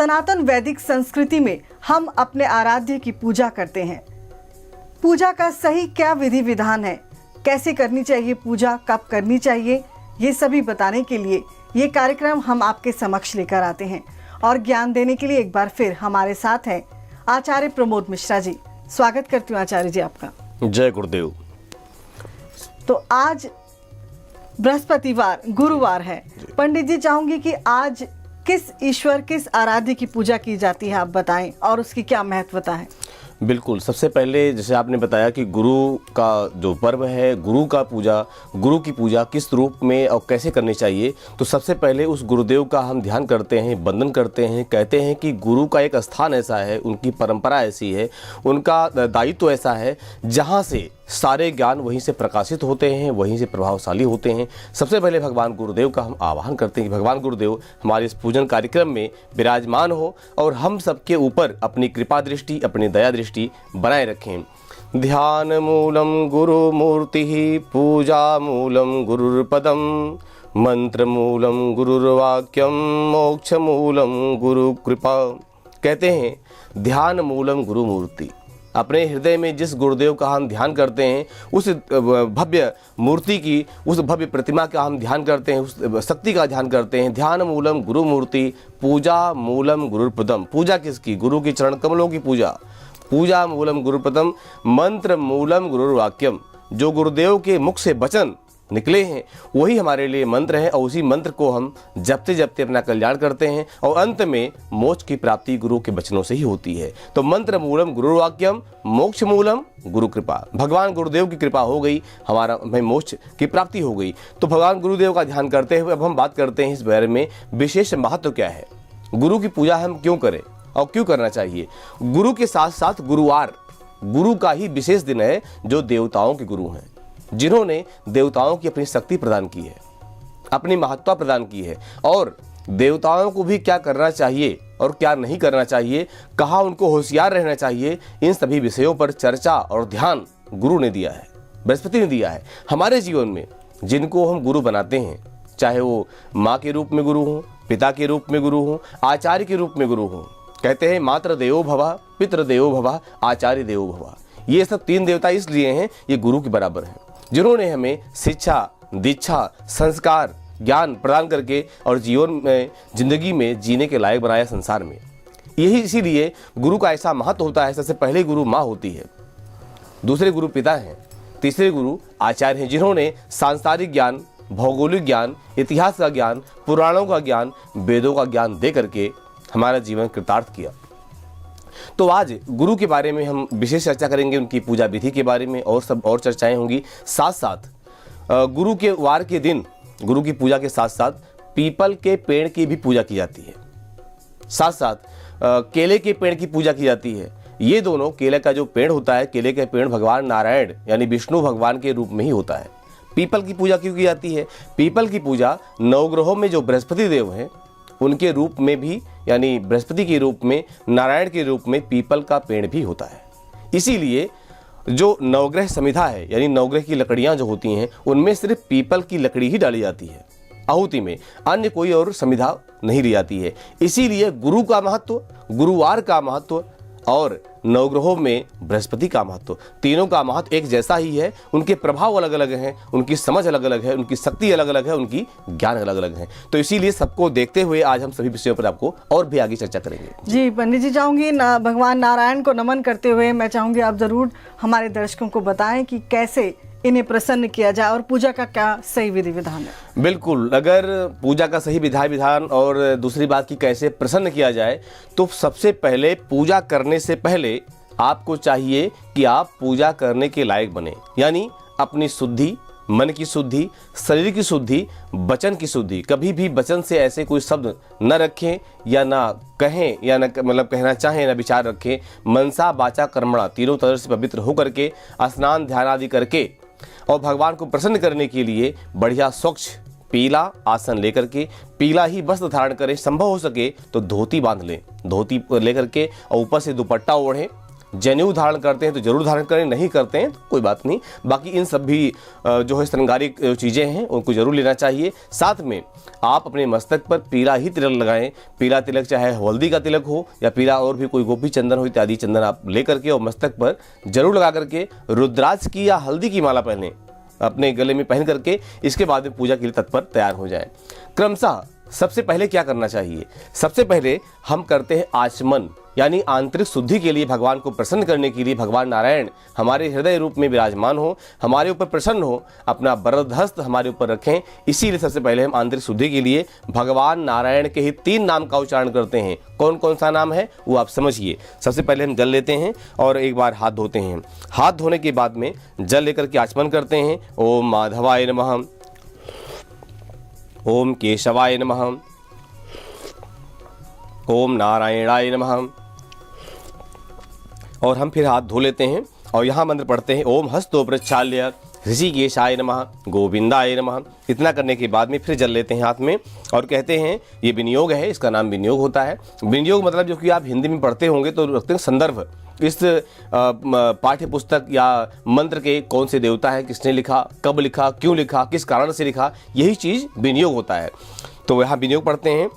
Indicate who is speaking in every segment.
Speaker 1: सनातन वैदिक संस्कृति में हम अपने आराध्य की पूजा करते हैं। पूजा का सही क्या विधि विधान है, कैसे करनी चाहिए पूजा, कब करनी चाहिए, ये सभी बताने के लिए ये कार्यक्रम हम आपके समक्ष लेकर आते हैं। और ज्ञान देने के लिए एक बार फिर हमारे साथ हैं आचार्य प्रमोद मिश्रा जी। स्वागत करती हूँ आचार्य जी आपका।
Speaker 2: जय गुरुदेव।
Speaker 1: तो आज बृहस्पतिवार गुरुवार है। पंडित जी, चाहूंगी कि आज किस ईश्वर, किस आराध्य की पूजा की जाती है, आप बताएं और उसकी क्या महत्वता है।
Speaker 2: बिल्कुल, सबसे पहले जैसे आपने बताया कि गुरु का जो पर्व है, गुरु की पूजा किस रूप में और कैसे करनी चाहिए, तो सबसे पहले उस गुरुदेव का हम ध्यान करते हैं, वंदन करते हैं। कहते हैं कि गुरु का एक स्थान ऐसा है, उनकी परंपरा ऐसी है, उनका दायित्व ऐसा है, जहाँ से सारे ज्ञान वहीं से प्रकाशित होते हैं, वहीं से प्रभावशाली होते हैं। सबसे पहले भगवान गुरुदेव का हम आह्वान करते हैं कि भगवान गुरुदेव हमारे इस पूजन कार्यक्रम में विराजमान हो और हम सबके ऊपर अपनी कृपा दृष्टि, अपनी दया दृष्टि बनाए रखें। ध्यान मूलम गुरु मूर्ति, पूजा मूलम गुरुर्पदम, मंत्र मूलम गुरुर्वाक्यम, मोक्ष मूलम गुरु कृपा। कहते हैं ध्यान मूलम गुरु मूर्ति। अपने हृदय में जिस गुरुदेव का हम ध्यान करते हैं, उस भव्य मूर्ति की, उस भव्य प्रतिमा का हम ध्यान करते हैं, उस शक्ति का ध्यान करते हैं। ध्यान मूलम गुरु मूर्ति, पूजा मूलम गुरुपदम। पूजा किसकी? गुरु की चरण कमलों की पूजा। पूजा मूलम गुरुपदम, मंत्र मूलम गुरुर्वाक्यम। जो गुरुदेव के मुख से वचन निकले हैं वही हमारे लिए मंत्र है और उसी मंत्र को हम जपते जपते अपना कल्याण करते हैं और अंत में मोक्ष की प्राप्ति गुरु के वचनों से ही होती है। तो मंत्र मूलम गुरुर्वाक्यम, मोक्ष मूलम गुरु कृपा। भगवान गुरुदेव की कृपा हो गई, हमें मोक्ष की प्राप्ति हो गई। तो भगवान गुरुदेव का ध्यान करते हुए अब हम बात करते हैं इस बारे में विशेष महत्व क्या है, गुरु की पूजा हम क्यों करें और क्यों करना चाहिए। गुरु के साथ साथ गुरुवार, गुरु का ही विशेष दिन है जो देवताओं के गुरु हैं, जिन्होंने देवताओं की अपनी शक्ति प्रदान की है, अपनी महत्ता प्रदान की है और देवताओं को भी क्या करना चाहिए और क्या नहीं करना चाहिए, कहाँ उनको होशियार रहना चाहिए, इन सभी विषयों पर चर्चा और ध्यान गुरु ने दिया है, बृहस्पति ने दिया है। हमारे जीवन में जिनको हम गुरु बनाते हैं, चाहे वो माँ के रूप में गुरु हों, पिता के रूप में गुरु हों, आचार्य के रूप में गुरु हों। कहते हैं मातृ देवो भव, पितृ देवो भव, आचार्य देवो भव। ये सब तीन देवता इसलिए हैं, ये गुरु के बराबर हैं, जिन्होंने हमें शिक्षा, दीक्षा, संस्कार, ज्ञान प्रदान करके और जीवन में, जिंदगी में जीने के लायक बनाया संसार में। यही इसीलिए गुरु का ऐसा महत्व होता है। सबसे पहले गुरु माँ होती है, दूसरे गुरु पिता हैं, तीसरे गुरु आचार्य हैं, जिन्होंने सांसारिक ज्ञान, भौगोलिक ज्ञान, इतिहास का ज्ञान, पुराणों का ज्ञान, वेदों का ज्ञान दे करके हमारा जीवन कृतार्थ किया। तो आज गुरु के बारे में हम विशेष चर्चा करेंगे, उनकी पूजा विधि के बारे में और सब और चर्चाएं होंगी। साथ साथ गुरु के वार के दिन गुरु की पूजा के साथ साथ पीपल के पेड़ की भी पूजा की जाती है, साथ साथ केले के पेड़ की पूजा की जाती है। ये दोनों, केले का जो पेड़ होता है, केले का पेड़ भगवान नारायण यानी विष्णु भगवान के रूप में ही होता है। पीपल की पूजा क्यों की जाती है? पीपल की पूजा नवग्रहों में जो बृहस्पति देव हैं उनके रूप में भी, यानी बृहस्पति के रूप में, नारायण के रूप में पीपल का पेड़ भी होता है। इसीलिए जो नवग्रह समिधा है, यानी नवग्रह की लकड़ियां जो होती हैं, उनमें सिर्फ पीपल की लकड़ी ही डाली जाती है आहुति में, अन्य कोई और समिधा नहीं ली जाती है। इसीलिए गुरु का महत्व, गुरुवार का महत्व और नवग्रहों में बृहस्पति का महत्व, तीनों का महत्व एक जैसा ही है। उनके प्रभाव अलग अलग हैं, उनकी समझ अलग अलग है, उनकी शक्ति अलग अलग है, उनकी ज्ञान अलग अलग है। तो इसीलिए सबको देखते हुए आज हम सभी विषयों पर आपको और भी आगे चर्चा करेंगे।
Speaker 1: जी पंडित जी, चाहूंगी भगवान नारायण को नमन करते हुए मैं चाहूंगी आप जरूर हमारे दर्शकों को बताएं कि कैसे इन्हें प्रसन्न किया जाए और पूजा का क्या सही विधि विधान है।
Speaker 2: बिल्कुल, अगर पूजा का सही विधान और दूसरी बात की कैसे प्रसन्न किया जाए, तो सबसे पहले पूजा करने से पहले आपको चाहिए कि आप पूजा करने के लायक बने, यानी अपनी शुद्धि, मन की शुद्धि, शरीर की शुद्धि, वचन की शुद्धि। कभी भी वचन से ऐसे कोई शब्द न रखें या ना कहें या न मतलब कहना चाहें, न विचार रखें। मनसा वाचा कर्मणा, तीनों तरह से पवित्र होकर के स्नान ध्यान आदि करके और भगवान को प्रसन्न करने के लिए बढ़िया स्वच्छ पीला आसन लेकर के, पीला ही वस्त्र धारण करें, संभव हो सके तो धोती बांध लें, धोती लेकर के और ऊपर से दुपट्टा ओढ़ें जनेऊ धारण करते हैं तो जरूर धारण करें, नहीं करते हैं तो कोई बात नहीं। बाकी इन सब भी जो है श्रृंगारिक चीज़ें हैं उनको जरूर लेना चाहिए। साथ में आप अपने मस्तक पर पीला ही तिलक लगाएं। पीला तिलक चाहे हल्दी का तिलक हो या पीला और भी कोई गोपी चंदन हो इत्यादि चंदन आप ले करके और मस्तक पर जरूर लगा करके रुद्राक्ष की या हल्दी की माला पहने, अपने गले में पहन करके इसके बाद में पूजा के लिए तत्पर तैयार हो जाएं। क्रमशः सबसे पहले क्या करना चाहिए? सबसे पहले हम करते हैं आचमन, यानी आंतरिक शुद्धि के लिए, भगवान को प्रसन्न करने के लिए भगवान नारायण हमारे हृदय रूप में विराजमान हो, हमारे ऊपर प्रसन्न हो, अपना वरद हस्त हमारे ऊपर रखें। इसीलिए सबसे पहले हम आंतरिक शुद्धि के लिए भगवान नारायण के ही 3 नाम का उच्चारण करते हैं। कौन कौन सा नाम है वो आप समझिए। सबसे पहले हम जल लेते हैं और एक बार हाथ धोते हैं। हाथ धोने के बाद में जल लेकर के आचमन करते हैं। ओम माधवाय नमः, ओम केशवाय नमः, ओम नारायणाय नमः। और हम फिर हाथ धो लेते हैं और यहाँ मंत्र पढ़ते हैं ओम हस्तो प्रक्षाल्य ऋषिकेशाय नमः, गोविंदाय नमः। इतना करने के बाद में फिर जल लेते हैं हाथ में और कहते हैं, ये विनियोग है, इसका नाम विनियोग होता है। विनियोग मतलब जो कि आप हिंदी में पढ़ते होंगे तो रखते हैं संदर्भ, इस पाठ्य पुस्तक या मंत्र के कौन से देवता है, किसने लिखा, कब लिखा, क्यों लिखा, किस कारण से लिखा, यही चीज़ विनियोग होता है। तो यहाँ विनियोग पढ़ते हैं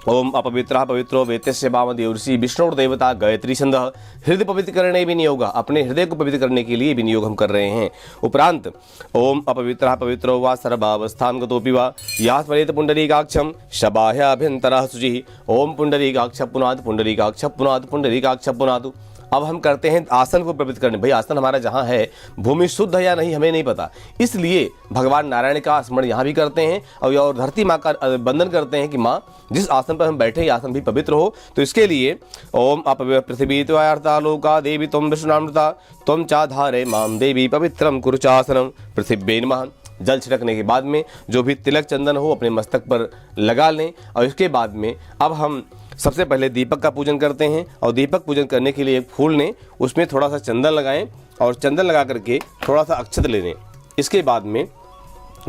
Speaker 2: ओम अपवित्रः पवित्रो वेतस्य वामदेवर्षि विष्णुर्देवता गायत्री छंदः हृदय पवित्रकरणे विनियोग, अपने हृदय को पवित्र करने के लिए विनियोग हम कर रहे हैं। उपरांत ओम अपवित्रः पवित्रो वा सर्वावस्थां गतोऽपि वा या स्मरेत पुंडरीकाक्षं शबाह्याभ्यन्तरः शुचिः। ओम पुंडरीकाक्ष पुनातु, पुंडरीकाक्ष पुनातु, पुंडरीकाक्ष पुनातु। अब हम करते हैं आसन को पवित्र करने। भाई आसन हमारा जहाँ है, भूमि शुद्ध है या नहीं हमें नहीं पता, इसलिए भगवान नारायण का स्मरण यहाँ भी करते हैं और धरती माँ का वंदन करते हैं कि माँ जिस आसन पर हम बैठे ये आसन भी पवित्र हो। तो इसके लिए ओम पृथ्वी त्वयार्ता लोका देवी त्वं विष्णुनामृता त्वं चाधारे माम देवी पवित्रम कुरुचासनम पृथिव्यै नमः। जल छिड़कने के बाद में जो भी तिलक चंदन हो अपने मस्तक पर लगा लें और इसके बाद में अब हम सबसे पहले दीपक का पूजन करते हैं। और दीपक पूजन करने के लिए एक फूल लें, उसमें थोड़ा सा चंदन लगाएं और चंदन लगा करके थोड़ा सा अक्षत ले लें। इसके बाद में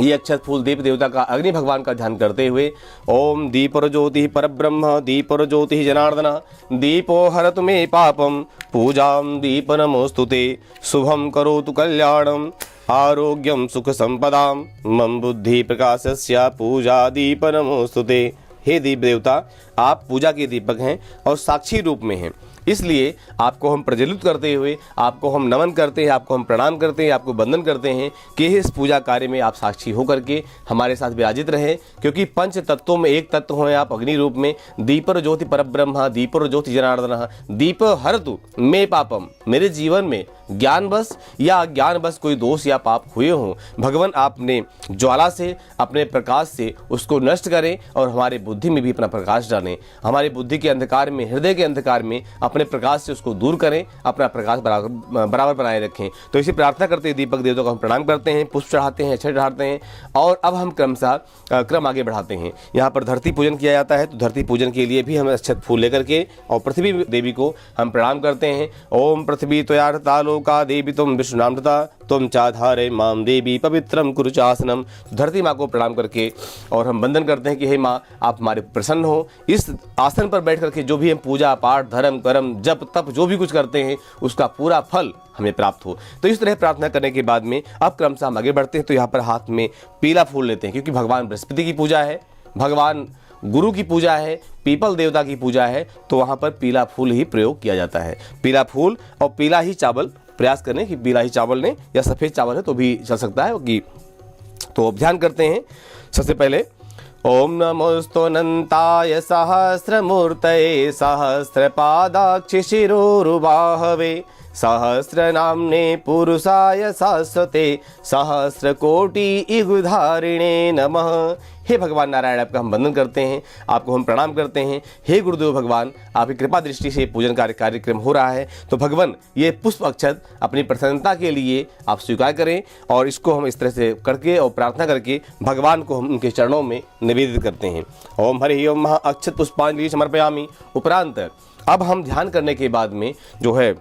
Speaker 2: ये अक्षत फूल दीप देवता का, अग्नि भगवान का ध्यान करते हुए ओम दीपर ज्योति परब्रह्म दीपर ज्योति जनार्दन दीपो हरतु मे पापम पूजाम दीप नमोस्तुते शुभम करोतु कल्याणम आरोग्यम सुख संपदाम मम बुद्धि प्रकाशस्य पूजा दीप नमोस्तुते। हे दीप देवता, आप पूजा के दीपक हैं और साक्षी रूप में हैं, इसलिए आपको हम प्रज्वलित करते हुए आपको हम नमन करते हैं, आपको हम प्रणाम करते हैं, आपको वंदन करते हैं कि इस पूजा कार्य में आप साक्षी होकर के हमारे साथ विराजित रहें। क्योंकि पंच तत्वों में एक तत्व हैं आप अग्नि रूप में। दीपर ज्योति परब्रह्म दीपर ज्योति जनार्दन दीप हरतु मे पापम, मेरे जीवन में ज्ञानवश या अज्ञानवश कोई दोष या पाप हुए हों, भगवान आपने ज्वाला से अपने प्रकाश से उसको नष्ट करें और हमारे बुद्धि में भी अपना प्रकाश डालें। हमारी बुद्धि के अंधकार में, हृदय के अंधकार में अपने प्रकाश से उसको दूर करें, अपना प्रकाश बराबर बनाए रखें। तो इसी प्रार्थना करते हैं दीपक देवता को हम प्रणाम करते हैं, पुष्प चढ़ाते हैं, अक्षत चढ़ाते हैं। और अब हम क्रमशः क्रम आगे बढ़ाते हैं। यहाँ पर धरती पूजन किया जाता है, तो धरती पूजन के लिए भी हम अक्षत फूल लेकर के और पृथ्वी देवी को हम प्रणाम करते हैं। ओम पृथ्वी त्वयार्ता लोका देवी त्वं विष्णुनामृता त्वं चाधारे माम देवी पवित्रम कुरुचासनम। धरती माँ को प्रणाम करके और हम वंदन करते हैं कि हे माँ आप हमारे प्रसन्न हो। इस आसन पर बैठ करके जो भी हम पूजा पाठ धर्म कर्म जप तप जो भी कुछ करते हैं उसका पूरा फल हमें प्राप्त हो। तो इस तरह प्रार्थना करने के बाद में अब क्रमशः हम आगे बढ़ते हैं। तो यहाँ पर हाथ में पीला फूल लेते हैं, क्योंकि भगवान बृहस्पति की पूजा है, भगवान गुरु की पूजा है, पीपल देवता की पूजा है, तो वहाँ पर पीला फूल ही प्रयोग किया जाता है। पीला फूल और पीला ही चावल, प्रयास करें कि पीला ही चावल लें, या सफ़ेद चावल है तो भी चल सकता है कि। तो ध्यान करते हैं सबसे पहले ओम नमोस्तुनंताय सहस्रमूर्तये सहस्रपादाक्षि शिरोरुबाहवे सहस्रनाम्ने पुरुषाय शाश्वते सहस्रकोटि इगुधारिणे नमः। हे भगवान नारायण, आपका हम वंदन करते हैं, आपको हम प्रणाम करते हैं। हे गुरुदेव भगवान, आपकी कृपा दृष्टि से पूजन कार्यक्रम हो रहा है, तो भगवान ये पुष्प अक्षत अपनी प्रसन्नता के लिए आप स्वीकार करें और इसको हम इस तरह से करके और प्रार्थना करके भगवान को हम उनके चरणों में निवेदित करते हैं। ओम हरि ओम महा अक्षत पुष्पांजलि समर्पयामि। उपरांत अब हम ध्यान करने के बाद में जो है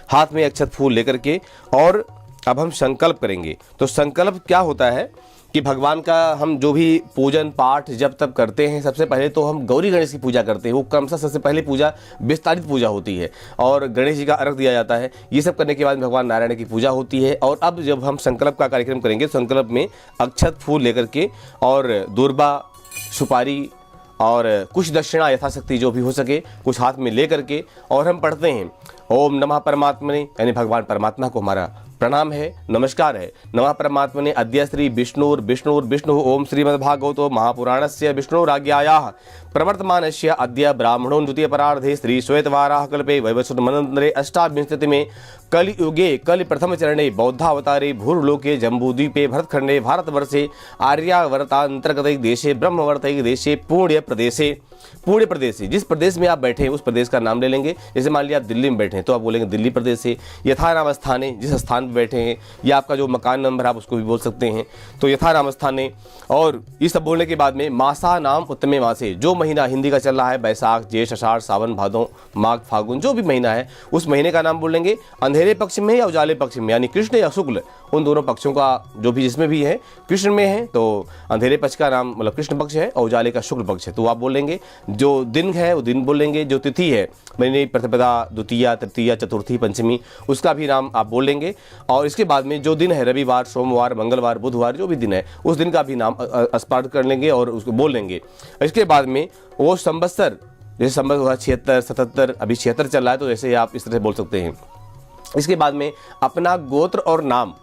Speaker 2: हाथ में अक्षत फूल लेकर के और अब हम संकल्प करेंगे। तो संकल्प क्या होता है कि भगवान का हम जो भी पूजन पाठ जब तब करते हैं, सबसे पहले तो हम गौरी गणेश की पूजा करते हैं। वो क्रमशः सबसे पहले पूजा विस्तारित पूजा होती है और गणेश जी का अर्घ दिया जाता है। ये सब करने के बाद भगवान नारायण की पूजा होती है। और अब जब हम संकल्प का कार्यक्रम करेंगे, संकल्प में अक्षत फूल लेकर के और दूर्बा, सुपारी और कुछ दक्षिणा यथाशक्ति जो भी हो सके कुछ हाथ में ले करके और हम पढ़ते हैं ओम नमः परमात्मने, यानी भगवान परमात्मा को हमारा प्रणाम है, नमस्कार है। नमः परमात्मने अद्य श्री विष्णु ओम श्रीमद्भागवतो महापुराणस्य विष्णुराज्ञायाः प्रवर्तमानस्य अद्य ब्राह्मणो द्वितीय परार्धे श्री श्वेतवाराह कल्पे वैवस्वत मनन्वरे अष्टाविंशति में कलियुगे कलि प्रथम चरणे बौद्धावतारे भूर्लोके जम्बूद्वीपे भरतखंडे भारतवर्षे आर्यावर्तांतर्गत देशे ब्रह्मवर्तिक देशे पुण्य प्रदेशे, जिस प्रदेश में आप बैठे हैं उस प्रदेश का नाम ले लेंगे। जैसे मान लिया आप दिल्ली में बैठे हैं तो आप बोलेंगे दिल्ली प्रदेश से। यथा नाम स्थाने, जिस स्थान पर बैठे हैं, या आपका जो मकान नंबर आप उसको भी बोल सकते हैं, तो यथा नाम स्थाने। और ये सब बोलने के बाद में मासा नाम उत्तमे मासे, जो महीना हिंदी का चल रहा है, बैसाख जेठ आषाढ़ सावन भादों माघ फागुन जो भी महीना है उस महीने का नाम बोलेंगे। अंधेरे पक्ष में या उजाले पक्ष में, यानी कृष्ण या शुक्ल, उन दोनों पक्षों का जो भी जिसमें भी है, कृष्ण में है तो अंधेरे पक्ष का नाम मतलब कृष्ण पक्ष है और उजाले का शुक्ल पक्ष है तो आप बोलेंगे। जो दिन है वो दिन बोलेंगे, जो तिथि है महीने प्रतिपदा द्वितीया तृतीया चतुर्थी पंचमी उसका भी नाम आप बोल लेंगे। और इसके बाद में जो दिन है रविवार सोमवार मंगलवार बुधवार जो भी दिन है उस दिन का भी नाम स्मरण कर लेंगे और उसको बोल लेंगे। इसके बाद में वो संवत्सर, जैसे संवत्सर हुआ 76 77, अभी 76 चल रहा है तो ऐसे आप इस तरह बोल सकते हैं। इसके बाद में अपना गोत्र और नाम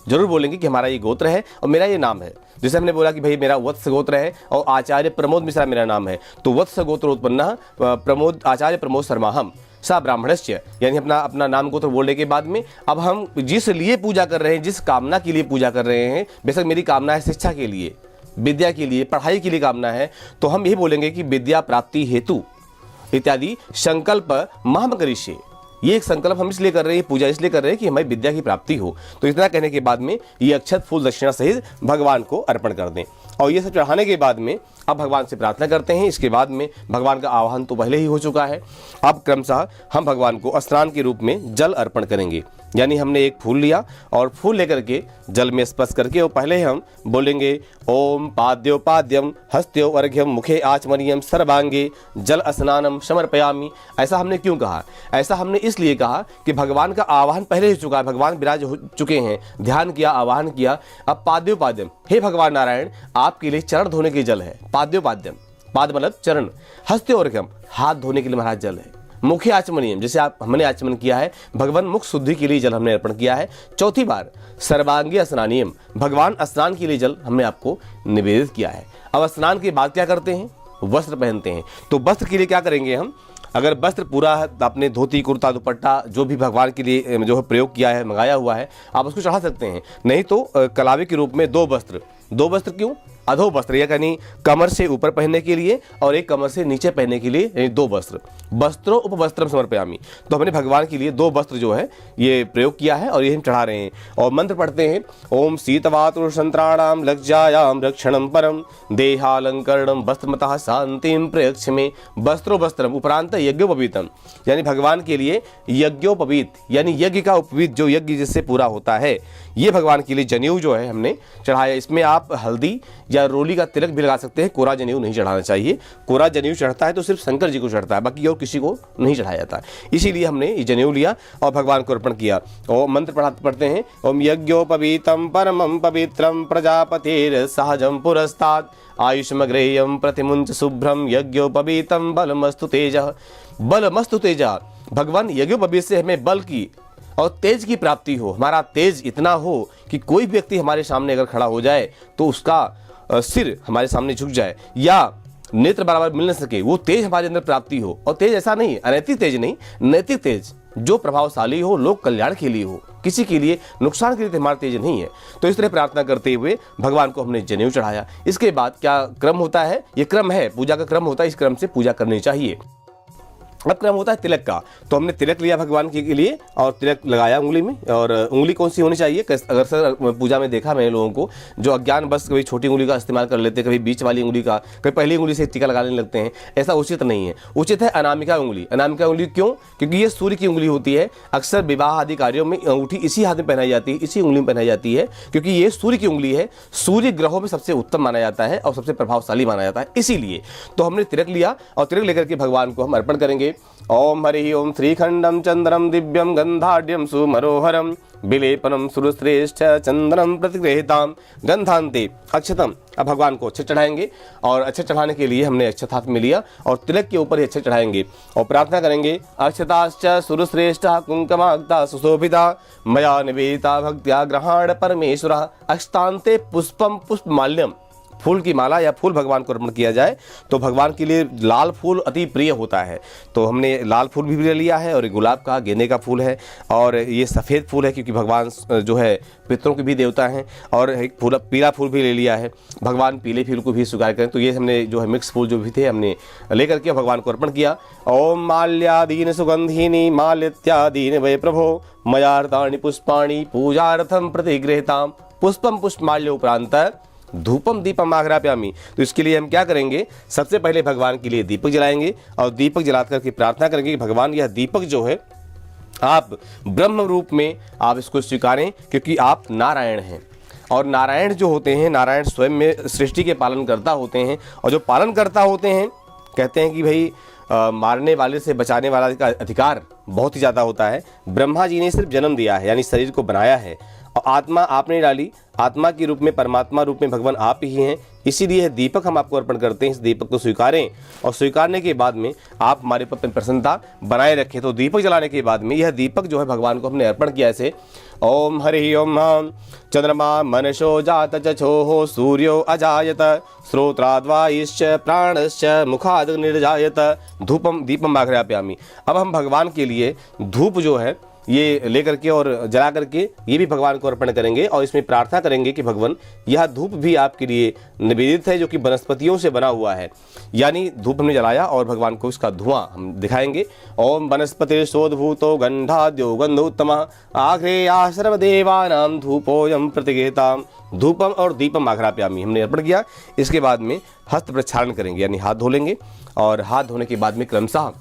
Speaker 2: जरूर बोलेंगे कि हमारा ये गोत्र है और मेरा ये नाम है। जैसे हमने बोला कि भाई मेरा वत्स गोत्र है और आचार्य प्रमोद मिश्रा मेरा नाम है, तो वत्स गोत्र उत्पन्न प्रमोद आचार्य प्रमोद शर्मा हम सा ब्राह्मणस्य, यानी अपना नाम गोत्र बोलने के बाद में अब हम जिस लिए पूजा कर रहे हैं, जिस कामना के लिए पूजा कर रहे हैं, बेशक मेरी कामना है शिक्षा के लिए, विद्या के लिए, पढ़ाई के लिए कामना है, तो हम यही बोलेंगे कि विद्या प्राप्ति हेतु इत्यादि संकल्प महम करिष्ये। ये एक संकल्प हम इसलिए कर रहे हैं, पूजा इसलिए कर रहे हैं कि हमारी विद्या की प्राप्ति हो। तो इतना कहने के बाद में ये अक्षत फूल दक्षिणा सहित भगवान को अर्पण कर दें। और ये सब चढ़ाने के बाद में अब भगवान से प्रार्थना करते हैं। इसके बाद में भगवान का आवाहन तो पहले ही हो चुका है, अब क्रमशः हम भगवान को स्नान के रूप में जल अर्पण करेंगे। यानी हमने एक फूल लिया और फूल लेकर के जल में स्पर्श करके और पहले हम बोलेंगे ओम पाद्योपाद्यम हस्त्यो अर्घ्यम मुखे आचमनीयम सर्वांगे जल स्नानम समर्पयामि। ऐसा हमने क्यों कहा? ऐसा हमने इसलिए कहा कि भगवान का आवाहन पहले हो चुका है, भगवान विराज हो चुके हैं, ध्यान किया, आवाहन किया। अब पाद्योपाद्यम, हे भगवान नारायण आपके लिए चरण धोने के जल है। पाद्योपाद्यम, पाद मतलब चरण, हस्त्योर्घ्यम हाथ धोने के लिए महाराज जल है। मुख्य आचमनीयम, जैसे हमने आचमन किया है, भगवान मुख शुद्धि के लिए जल हमने अर्पण किया है। चौथी बार सर्वांगी स्नानियम, भगवान स्नान के लिए जल हमने आपको निवेदित किया है। अब स्नान के बाद क्या करते हैं? वस्त्र पहनते हैं। तो वस्त्र के लिए क्या करेंगे हम? अगर वस्त्र पूरा आपने धोती कुर्ता दुपट्टा जो भी भगवान के लिए जो है प्रयोग किया है, मंगाया हुआ है, आप उसको चढ़ा सकते हैं। नहीं तो कलावे के रूप में दो वस्त्र क्यों? अधो वस्त्र, या यानी कमर से ऊपर पहनने के लिए और एक कमर से नीचे पहनने के लिए, यानी दो वस्त्र। वस्त्रों उपवस्त्रम समर्पयामि, तो हमने भगवान के लिए दो वस्त्र जो है ये प्रयोग किया है और ये हम चढ़ा रहे हैं। और मंत्र पढ़ते हैं ओम शीतवातुरसंत्राणाम लज्जायाम रक्षणम परम देहालंकरणम वस्त्रमतः शांतिम प्रयक्षमे वस्त्रोपवित्रम उपरांत यज्ञोपवीतम, यानी भगवान के लिए यज्ञोपवीत यानी यज्ञ का उपवीत, जो यज्ञ जिससे पूरा होता है, ये भगवान के लिए जनेऊ जो है हमने चढ़ाया। इसमें आप हल्दी या रोली का तिलक भी लगा सकते हैं, कोरा जनेऊ नहीं चढ़ाना चाहिए। कोरा जनेऊ चढ़ता है तो सिर्फ शंकर जी को चढ़ता है, बाकी और किसी को नहीं चढ़ाया जाता। इसीलिए हमने ये जनेऊ लिया और भगवान को अर्पण किया। और मंत्र पढ़ते हैं ओम यज्ञोपवीतम परमं पवित्रम प्रजापतिर सहजम पुरस्तात् आयुष्मग्रेयम प्रतिमुंच शुभ्रम यज्ञोपवीतम बलमस्तु तेजः। बलमस्तु तेजः, भगवान यज्ञोपवीत से हमें बल की और तेज की प्राप्ति हो, हमारा तेज इतना हो कि कोई व्यक्ति हमारे सामने अगर खड़ा हो जाए तो उसका सिर हमारे सामने झुक जाए या नेत्र बराबर मिल न सके, वो तेज हमारे अंदर प्राप्ति हो। और तेज ऐसा नहीं अनैतिक तेज नहीं, नैतिक तेज जो प्रभावशाली हो, लोक कल्याण के लिए हो, किसी के लिए नुकसान के लिए हमारा तेज नहीं है। तो इस तरह प्रार्थना करते हुए भगवान को हमने जनेऊ चढ़ाया। इसके बाद क्या क्रम होता है? ये क्रम है, पूजा का क्रम होता है, इस क्रम से पूजा करनी चाहिए। अब क्रम होता है तिलक का। तो हमने तिलक लिया भगवान के लिए और तिलक लगाया उंगली में। और उंगली कौन सी होनी चाहिए? अगर सर पूजा में देखा मैंने लोगों को जो अज्ञान बस कभी छोटी उंगली का इस्तेमाल कर लेते हैं, कभी बीच वाली उंगली का, कभी पहली उंगली से टीका लगाने लगते हैं। ऐसा उचित नहीं है। उचित है अनामिका उंगली। अनामिका उंगली क्यों? क्योंकि ये सूर्य की उंगली होती है। अक्सर विवाह आदि कार्यों में अंगूठी इसी हाथ में पहनाई जाती है, इसी उंगली में पहनाई जाती है, क्योंकि ये सूर्य की उंगली है। सूर्य ग्रहों में सबसे उत्तम माना जाता है और सबसे प्रभावशाली माना जाता है। इसीलिए तो हमने तिलक लिया और तिलक लेकर के भगवान को हम अर्पण करेंगे। ओम हरि ओम श्रीखंडम चंद्रम दिव्यम गंधाढ्यम सुमनोहरम विलेपनम सुरश्रेष्ठ चंद्रम प्रतिगृहीताम गंधांते अक्षतम। अब भगवान को अक्षत चढ़ाएंगे और अक्षत चढ़ाने के लिए हमने अक्षत हाथ में लिया और तिलक के ऊपर ही अक्षत चढ़ाएंगे और प्रार्थना करेंगे। अक्षताश्च सुरश्रेष्ठा कुंकुमाक्ता सुशोभिता मया निवेदिता भक्त्या ग्रहाण परमेश्वरः। अक्षतांते पुष्पम पुष्पमाल्यम। फूल की माला या फूल भगवान को अर्पण किया जाए तो भगवान के लिए लाल फूल अति प्रिय होता है। तो हमने लाल फूल भी लिया है और गुलाब का, गेंदे का फूल है और ये सफ़ेद फूल है क्योंकि भगवान जो है पितरों के भी देवता हैं। और एक फूल पीला फूल भी ले लिया है, भगवान पीले फूल को भी स्वीकार करें। तो ये हमने जो है मिक्स फूल जो भी थे हमने लेकर के भगवान को अर्पण किया। ओम माल्यादीन सुगंधिनी माल्यत्यादीन वै प्रभो मयार्तानि पुष्पाणि पूजार्थम प्रतिगृहीताम पुष्पम पुष्पमाल्य उपरांत धूपम दीपम आघ्राप्यामि। तो इसके लिए हम क्या करेंगे? सबसे पहले भगवान के लिए दीपक जलाएंगे और दीपक जला करके प्रार्थना करेंगे कि भगवान यह दीपक जो है आप ब्रह्म रूप में आप इसको स्वीकारें, क्योंकि आप नारायण हैं। और नारायण जो होते हैं, नारायण स्वयं में सृष्टि के पालनकर्ता होते हैं। और जो पालन करता होते हैं कहते हैं कि भाई मारने वाले से बचाने वाला का अधिकार बहुत ही ज़्यादा होता है। ब्रह्मा जी ने सिर्फ जन्म दिया है, यानी शरीर को बनाया है, और आत्मा आपने डाली। आत्मा के रूप में, परमात्मा रूप में भगवान आप ही हैं। इसीलिए यह दीपक हम आपको अर्पण करते हैं। इस दीपक को स्वीकारें और स्वीकारने के बाद में आप हमारे पर प्रसन्नता बनाए रखें। तो दीपक जलाने के बाद में यह दीपक जो है भगवान को हमने अर्पण किया ऐसे। ओम हरि ओम चंद्रमा मनशो जात चक्षोः सूर्यो अजायत श्रोत्राद्वायुश्च प्राणश्च मुखाद् निर्जायत धूपम दीपम आघ्राप्यामि। अब हम भगवान के लिए धूप जो है ये लेकर के और जला करके ये भी भगवान को अर्पण करेंगे और इसमें प्रार्थना करेंगे कि भगवान यह धूप भी आपके लिए निवेदित है, जो कि वनस्पतियों से बना हुआ है। यानी धूप हमने जलाया और भगवान को इसका धुआं हम दिखाएंगे। ओम वनस्पति शोधभूतो गंधाद्यो गंधोत्तमः आघ्रेया सर्वदेवानां धूपोयम प्रतिगृहीताम धूपम और दीपम आघ्राप्यामि हमने अर्पण किया। इसके बाद में हस्त प्रक्षालन करेंगे, यानी हाथ धो लेंगे और हाथ धोने के बाद में क्रमशः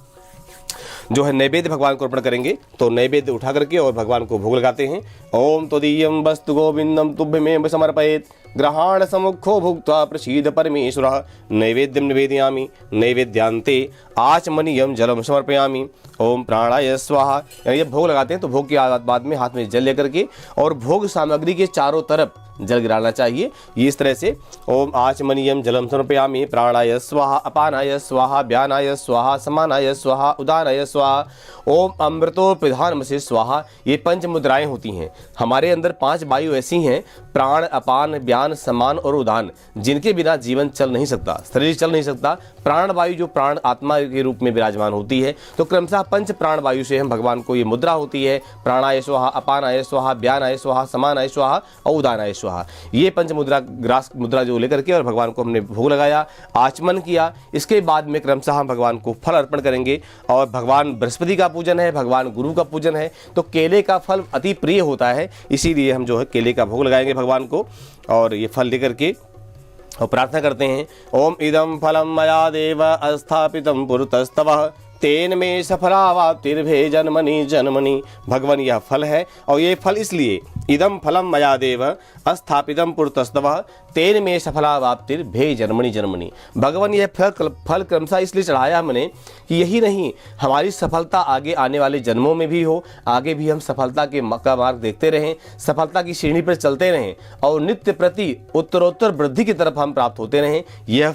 Speaker 2: जो है नैवेद्य भगवान को अर्पण करेंगे। तो नैवेद्य उठा करके और भगवान को भोग लगाते हैं। ओम त्वदीयं वस्तु गोविंदम तुभ्यमेव समर्पयेत् ग्रहाण समुखो भुक्त्वा प्रसीद परमेश्वरः नैवेद्यं निवेदयामि नैवेद्यांते आचमनीयं जलम समर्पयामि ओम प्राणाय स्वाहा। यानी जब भोग लगाते हैं तो भोग के बाद में हाथ में जल लेकर के और भोग सामग्री के चारों तरफ जल गिराना चाहिए। ये इस तरह से ओम आचमनीयम जलम समर्पयामि प्राणाय स्वाहा अपानाय स्वाहा व्यानाय स्वाहा समानाय स्वाहा उदानाय स्वाहा ओम अमृतो प्रधानमसि स्वाहा। ये पंच मुद्राएं होती हैं। हमारे अंदर 5 वायु ऐसी हैं, प्राण, अपान, व्यान, समान और उदान, जिनके बिना जीवन चल नहीं सकता, शरीर चल नहीं सकता। प्राण वायु जो प्राण आत्मा के रूप में विराजमान होती है। तो क्रमशः पंच प्राण वायु से हम भगवान को ये मुद्रा होती है, प्राणाय स्वाहा अपानाय स्वाहा व्यानाय स्वाहा समानाय स्वाहा और उदानाय स्वाहा। ये पंच मुद्रा ग्रास मुद्रा जो लेकर के और भगवान को हमने भोग लगाया, आचमन किया। इसके बाद में क्रमशः हम भगवान को फल अर्पण करेंगे। और भगवान बृहस्पति का पूजन है, भगवान गुरु का पूजन है, तो केले का फल अति प्रिय होता है। इसीलिए हम जो है केले का भोग लगाएंगे भगवान को और ये फल लेकर के और प्रार्थना करते हैं। ओम इदम फलम मया देव अस्थापितम पुरतस्तवः तेन में सफलावाप्तिर्भे जन्मनि जन्मनि। भगवान यह फल है और ये फल इसलिए इदम फलम मया देव अस्थापितम पुरतस्तवः तेन में सफलावाप्तिर्भे जन्मनि जन्मनि। भगवान यह फल क्रमशः इसलिए चढ़ाया हमने कि यही नहीं, हमारी सफलता आगे आने वाले जन्मों में भी हो, आगे भी हम सफलता के का मार्ग देखते रहें, सफलता की सीढ़ी पर चलते रहें और नित्य प्रति उत्तरोत्तर वृद्धि की तरफ हम प्राप्त होते रहें। यह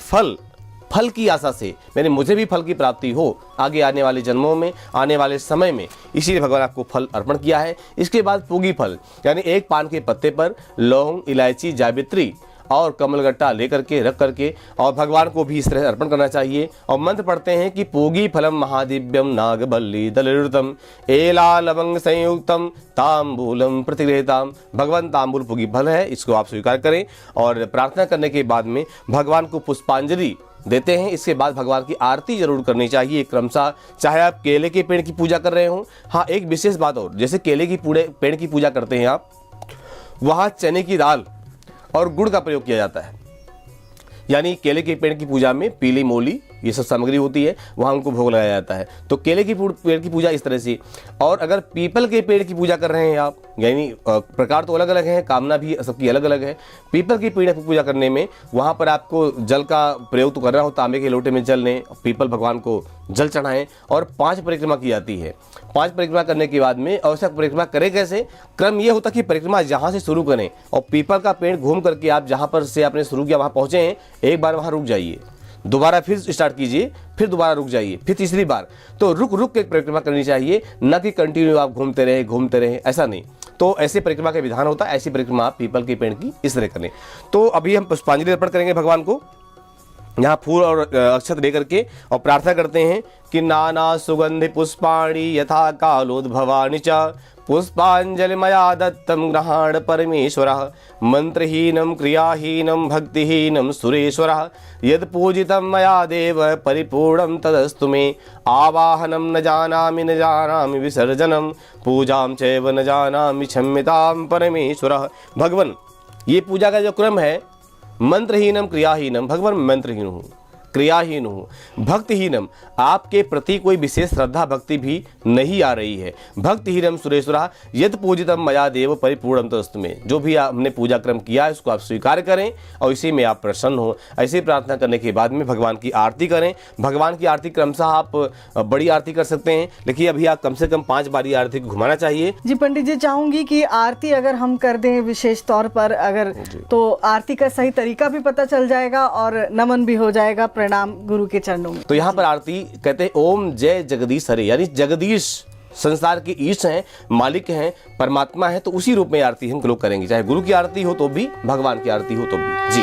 Speaker 2: फल की आशा से मैंने मुझे भी फल की प्राप्ति हो आगे आने वाले जन्मों में, आने वाले समय में, इसीलिए भगवान आपको फल अर्पण किया है। इसके बाद पूगी फल, यानी एक पान के पत्ते पर लौंग, इलायची, जावित्री और कमलगट्टा लेकर के रख करके और भगवान को भी इस तरह अर्पण करना चाहिए। और मंत्र पढ़ते हैं कि पूगी फलम महादिव्यम नागबल्ली दलृतम एला लवंग संयुक्तम तांबूलम प्रतिगृहताम। भगवान तांबूल पूगी फल है, इसको आप स्वीकार करें और प्रार्थना करने के बाद में भगवान को पुष्पांजलि देते हैं। इसके बाद भगवान की आरती जरूर करनी चाहिए क्रमशः, चाहे आप केले के पेड़ की पूजा कर रहे हो। हाँ, एक विशेष बात और, जैसे केले की पेड़ की पूजा करते हैं आप, वहाँ चने की दाल और गुड़ का प्रयोग किया जाता है। यानी केले के पेड़ की पूजा में पीली मोली ये सब सामग्री होती है, वहाँ उनको भोग लगाया जाता है। तो केले की पेड़ की पूजा इस तरह से। और अगर पीपल के पेड़ की पूजा कर रहे हैं आप, यानी प्रकार तो अलग अलग हैं, कामना भी सबकी अलग अलग है। पीपल की पेड़ की पूजा करने में वहाँ पर आपको जल का प्रयोग तो करना हो, तांबे के लोटे में जल लें, पीपल भगवान को जल चढ़ाएं और 5 परिक्रमा की जाती है। 5 परिक्रमा करने के बाद में आवश्यक परिक्रमा करें कैसे? क्रम ये होता कि परिक्रमा जहाँ से शुरू करें और पीपल का पेड़ घूम करके आप जहाँ पर से आपने शुरू किया वहाँ पहुँचे हैं, एक बार वहाँ रुक जाइए, दोबारा फिर स्टार्ट कीजिए, फिर दोबारा रुक जाइए, फिर तीसरी बार। तो रुक रुक के परिक्रमा करनी चाहिए, न कि कंटिन्यू आप घूमते रहे, ऐसा नहीं। तो ऐसे परिक्रमा का विधान होता है, ऐसी परिक्रमा आप पीपल के पेड़ की इस तरह करें। तो अभी हम पुष्पांजलि अर्पण करेंगे भगवान को, यहाँ फूल और अक्षत लेकर के, और प्रार्थना करते हैं कि नाना सुगंधि पुष्पाणि यथा कालोद्भवानि च पुष्पांजलिमया दत्तं ग्रहाण परमेश्वरः मंत्रहीनं क्रियाहीनं भक्तिहीनं सुरेश्वरः यद पूजितं मया देव परिपूर्णं तदस्तु मे आवाहनं न जानामि विसर्जनं पूजां चैव न जानामि क्षम्यतां परमेश्वरः। भगवान, ये पूजा का जो क्रम है, मंत्रहीनम क्रियाहीनम, भगवान मंत्रहीन हूँ, क्रियाहीन हूँ, भक्तिहीनम, आपके प्रति कोई विशेष श्रद्धा भक्ति भी नहीं आ रही है। भक्तिहीनम सुरेश्वरा यद पूजितम मया देव परिपूर्णम तदस्तु मे, जो भी हमने पूजा क्रम किया है उसको आप स्वीकार करें और इसी में आप प्रसन्न हो। ऐसी प्रार्थना करने के बाद में भगवान की आरती करें। भगवान की आरती क्रमशः आप बड़ी आरती कर सकते हैं, लेकिन अभी आप कम से कम 5 बारी आरती को घुमाना चाहिए।
Speaker 1: जी पंडित जी, चाहूंगी कि आरती अगर हम कर दें विशेष तौर पर अगर, तो आरती का सही तरीका भी पता चल जाएगा और नमन भी हो जाएगा, प्रणाम गुरु के चरणों में।
Speaker 2: तो यहाँ पर आरती कहते हैं ओम जय जगदीश हरे, यानी जगदीश संसार के ईश हैं, मालिक हैं, परमात्मा है, तो उसी रूप में आरती हम लोग करेंगे, चाहे गुरु की आरती हो तो भी, भगवान की आरती हो तो भी। जी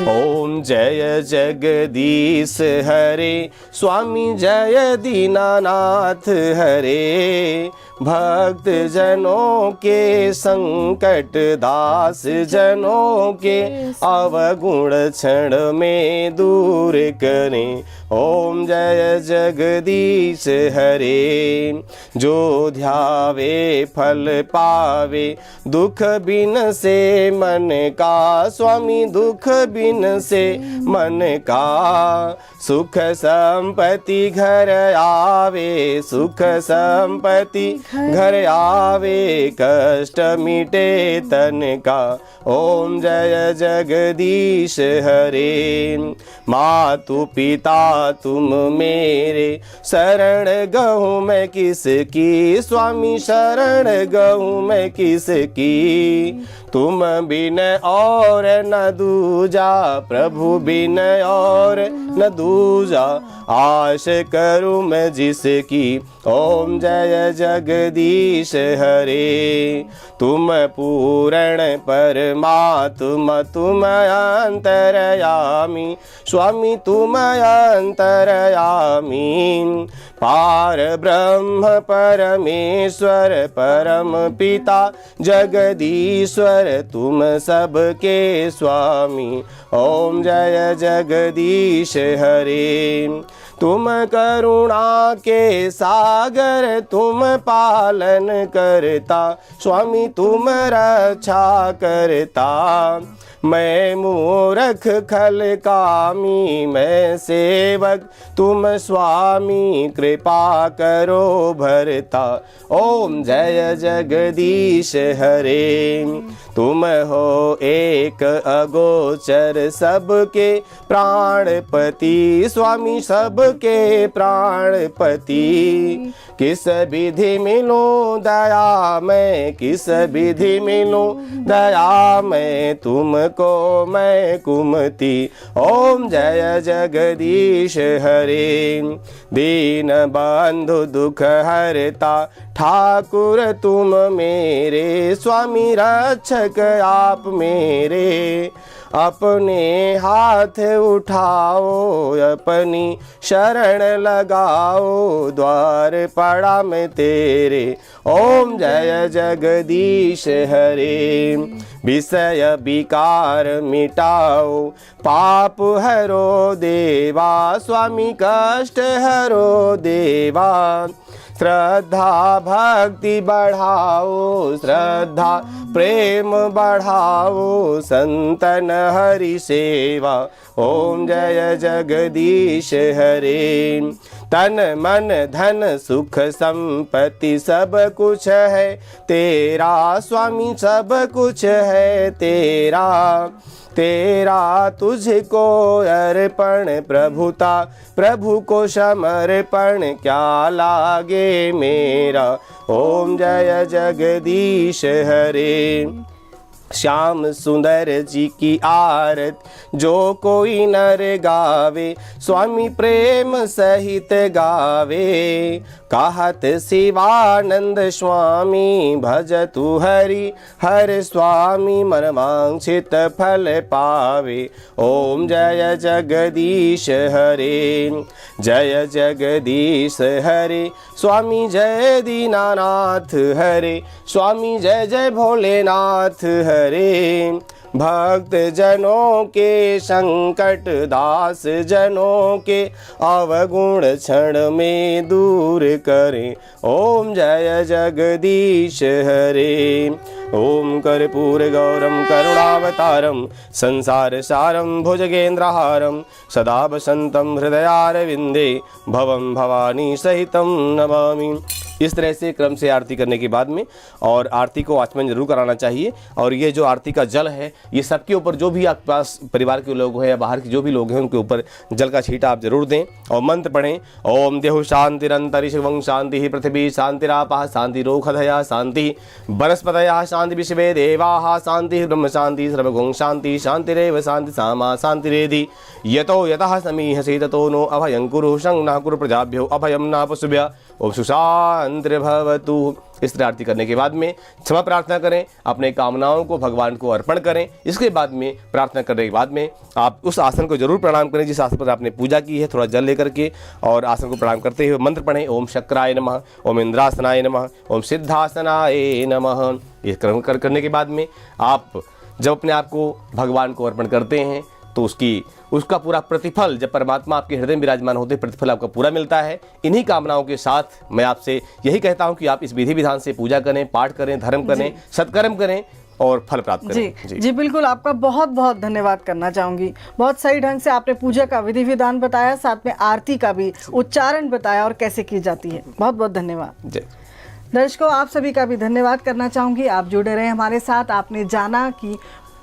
Speaker 2: ओम जय जगदीश हरे, स्वामी जय दीनानाथ हरे, भक्त जनों के संकट दास जनों के अवगुण क्षण में दूर करें। ओम जय जगदीश हरे, जो ध्यावे फल पावे, दुख बिन से मन का, स्वामी दुख बिन से मन का, सुख संपत्ति घर आवे, सुख संपत्ति घर आवे, कष्ट मिटे तन का। ओम जय जगदीश हरे, मातु पिता तुम मेरे, शरण गहूँ मैं किसकी, स्वामी शरण गहूँ मैं किसकी, तुम बिन और न दूजा, प्रभु बिन और न दूजा, आश करूँ मैं जिसकी। ओम जय जगदीश हरे, तुम पूर्ण परमात्मा, तुम अंतरयामी, स्वामी तुम अंतरयामी, पार ब्रह्म परमेश्वर परम पिता जगदीश्वर, तुम सबके स्वामी। ओम जय जगदीश हरे, तुम करुणा के सागर, तुम पालन करता, स्वामी तुम रक्षा करता, मैं मूर्ख खल कामी, मैं सेवक तुम स्वामी, कृपा करो भरता। ओम जय जगदीश हरे, तुम हो एक अगोचर सबके प्राणपति, स्वामी सब सबके प्राणपति। किस विधि मिलूं दया मैं, किस विधि मिलूं दया मैं, तुमको मैं कुमति। ओम जय जगदीश हरे, दीन बंधु दुख हरता, ठाकुर तुम मेरे, स्वामी रक्षक आप मेरे। अपने हाथ उठाओ, अपनी शरण लगाओ, द्वार पड़ा मैं तेरे। ओम जय जगदीश हरे, विषय विकार मिटाओ, पाप हरो देवा, स्वामी कष्ट हरो देवा। श्रद्धा भक्ति बढ़ाओ, श्रद्धा प्रेम बढ़ाओ, संतन हरि सेवा। ओम जय जगदीश हरे, तन मन धन सुख संपत्ति सब कुछ है तेरा, स्वामी सब कुछ है तेरा। तेरा तुझको अर्पण प्रभुता, प्रभु को समर्पण क्या लागे मेरा। ओम जय जगदीश हरे, श्याम सुंदर जी की आरत जो कोई नर गावे, स्वामी प्रेम सहित गावे। कहत शिवानंद स्वामी भजतु हरि, हर स्वामी मन वांछित फल पावे। ओम जय जगदीश हरे, जय जगदीश हरे, स्वामी जय दीनानाथ हरे, स्वामी जय जय भोलेनाथ हरे। भक्त जनों के संकट, दास जनों के अवगुण क्षण में दूर करें। ओम जय जगदीश हरे, ओम कर्पूर गौरम करुणावतारम, संसार सारम भुजगेंद्रहारम, सदा वसंतम हृदयारविंदे, भवम भवानी सहितम नमामि। इस तरह से क्रम से आरती करने के बाद में, और आरती को आचमन जरूर कराना चाहिए। और ये जो आरती का जल है, ये सबके ऊपर, जो भी आपके पास परिवार के लोग हैं या बाहर के जो भी लोग हैं, उनके ऊपर जल का छींटा आप जरूर दें। और मंत्र पढ़ें, ओम देहु शांतिरंतरिक्षं शांति, पृथ्वी शांतिरापः शांतिरोषधयः शांति, वनस्पतयः शांति, विश्वे देवाः शांति, ब्रह्म शांति, सर्वगुण शांति, शांतिरेव शांति सामा शांतिरेधि। यतो यतः समीहसे ततो नो अभयं कुरु, शं न कुरु प्रजाभ्यो अभयं न पशुभ्यः। ओम सुशांति भवतु। इस तरह आरती करने के बाद में क्षमा प्रार्थना करें, अपने कामनाओं को भगवान को अर्पण करें। इसके बाद में प्रार्थना करने के बाद में आप उस आसन को जरूर प्रणाम करें जिस आसन पर आपने पूजा की है, थोड़ा जल लेकर के, और आसन को प्रणाम करते हुए मंत्र पढ़ें, ओम शक्राय नमः, ओम इंद्रासनाय नमः, ओम सिद्धासनाय नमः। ये क्रम करने के बाद में आप जब अपने आप को भगवान को अर्पण करते हैं तो उसका पूरा प्रतिफल, जब परमात्मा आपके हृदय में विराजमान होते, प्रतिफल आपका पूरा मिलता है। इन्हीं कामनाओं के साथ मैं आपसे यही कहता हूं कि आप इस विधि विधान से पूजा करें, पाठ करें, धर्म करें, सत्कर्म करें और फल प्राप्त करें।
Speaker 1: जी बिल्कुल, आपका बहुत बहुत धन्यवाद करना चाहूंगी। बहुत सही ढंग से आपने पूजा का विधि विधान बताया, साथ में आरती का भी उच्चारण बताया और कैसे की जाती है। बहुत बहुत धन्यवाद। दर्शकों, आप सभी का भी धन्यवाद करना चाहूंगी। आप जुड़े रहे हमारे साथ। आपने जाना कि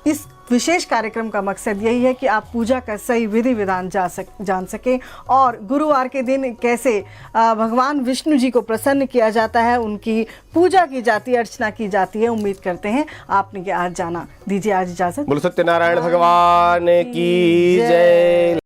Speaker 1: इस विशेष कार्यक्रम का मकसद यही है कि आप पूजा का सही विधि विधान जान सकें, और गुरुवार के दिन कैसे भगवान विष्णु जी को प्रसन्न किया जाता है, उनकी पूजा की जाती है, अर्चना की जाती है। उम्मीद करते हैं आपने आज जाना। दीजिए आज इजाजत।
Speaker 2: बोलो सत्यनारायण भगवान की जय।